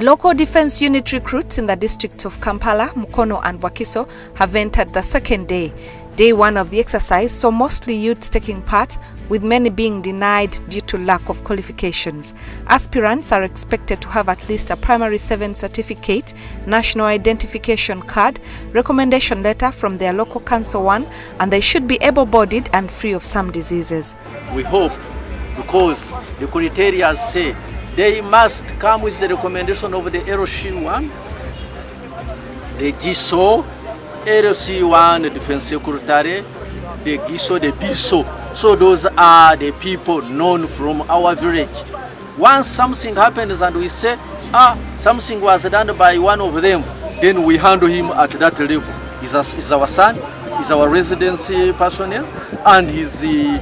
Local Defence Unit recruits in the districts of Kampala, Mukono and Wakiso have entered the second day. Day one of the exercise saw mostly youths taking part, with many being denied due to lack of qualifications. Aspirants are expected to have at least a Primary 7 certificate, national identification card, recommendation letter from their local council 1, and they should be able-bodied and free of some diseases. We hope, because the criteria say they must come with the recommendation of the LC1, the GISO, LC1, the Defense Secretary, the GISO, the BISO. So those are the people known from our village. Once something happens and we say, something was done by one of them, then we handle him at that level. He's our son, he's our residency personnel, and he's a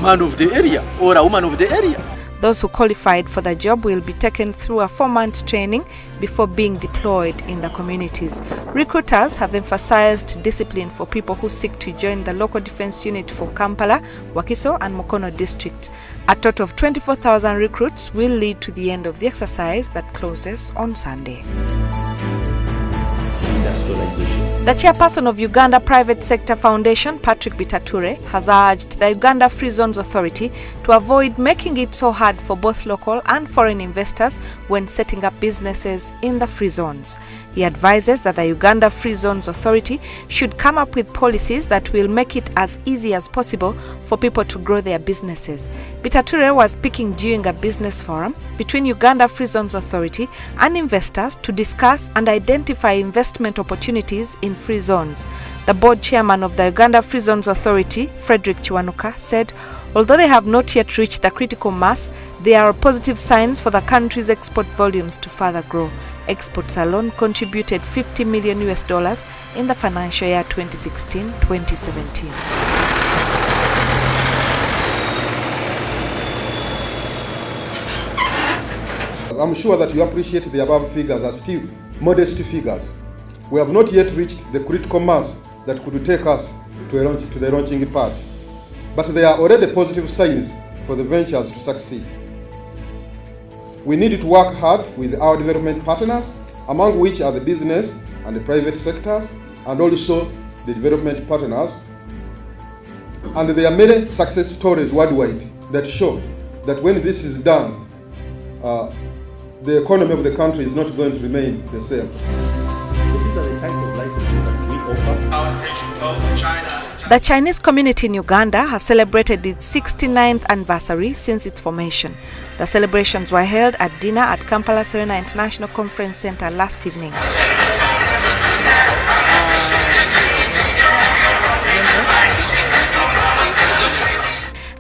man of the area or a woman of the area. Those who qualified for the job will be taken through a 4-month training before being deployed in the communities. Recruiters have emphasized discipline for people who seek to join the local defense unit for Kampala, Wakiso and Mukono districts. A total of 24,000 recruits will lead to the end of the exercise that closes on Sunday. The chairperson of Uganda Private Sector Foundation, Patrick Bitature, has urged the Uganda Free Zones Authority to avoid making it so hard for both local and foreign investors when setting up businesses in the free zones. He advises that the Uganda Free Zones Authority should come up with policies that will make it as easy as possible for people to grow their businesses. Bitature was speaking during a business forum between Uganda Free Zones Authority and investors to discuss and identify investment opportunities in free zones. The board chairman of the Uganda Free Zones Authority, Frederick Chiwanuka, said although they have not yet reached the critical mass, there are positive signs for the country's export volumes to further grow. Exports alone contributed $50 million in the financial year 2016-2017. I'm sure that you appreciate the above figures as still modest figures. We have not yet reached the critical mass that could take us to the launching part. But there are already positive signs for the ventures to succeed. We need to work hard with our development partners, among which are the business and the private sectors, and also the development partners. And there are many success stories worldwide that show that when this is done, the economy of the country is not going to remain the same. So these are the types of licenses that we offer. The Chinese community in Uganda has celebrated its 69th anniversary since its formation. The celebrations were held at dinner at Kampala Serena International Conference Center last evening.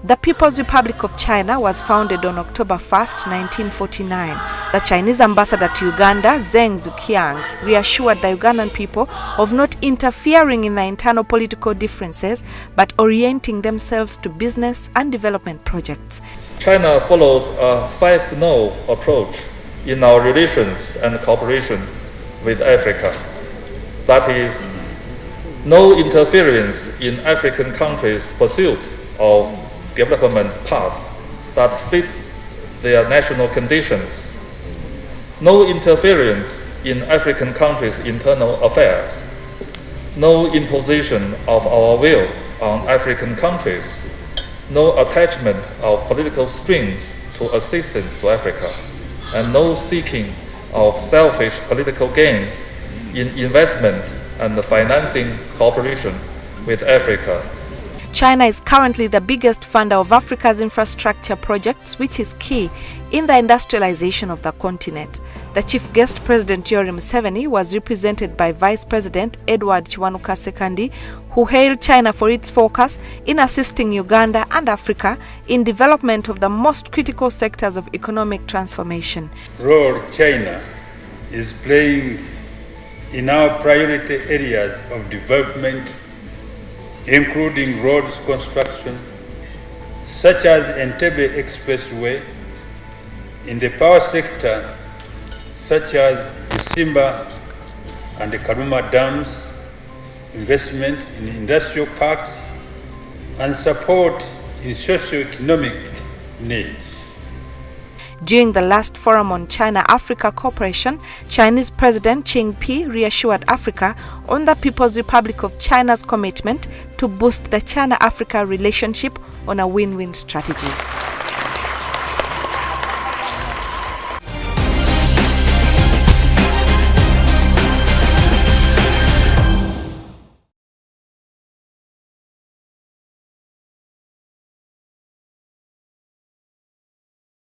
The People's Republic of China was founded on October 1, 1949. The Chinese ambassador to Uganda, Zheng Zuqiang, reassured the Ugandan people of not interfering in the internal political differences, but orienting themselves to business and development projects. China follows a 5-no approach in our relations and cooperation with Africa. That is, no interference in African countries' pursuit of development path that fits their national conditions. No interference in African countries' internal affairs. No imposition of our will on African countries. No attachment of political strings to assistance to Africa. And no seeking of selfish political gains in investment and financing cooperation with Africa. China is currently the biggest funder of Africa's infrastructure projects, which is key in the industrialization of the continent. The chief guest, President Yoweri Museveni, was represented by Vice President Edward Kiwanuka II, who hailed China for its focus in assisting Uganda and Africa in development of the most critical sectors of economic transformation. Role China is playing in our priority areas of development, including roads construction, such as Entebbe Expressway, in the power sector, such as the Simba and the Karuma dams, investment in industrial parks, and support in socio-economic needs. During the last forum on China-Africa cooperation, Chinese President Xi Jinping reassured Africa on the People's Republic of China's commitment to boost the China-Africa relationship on a win-win strategy.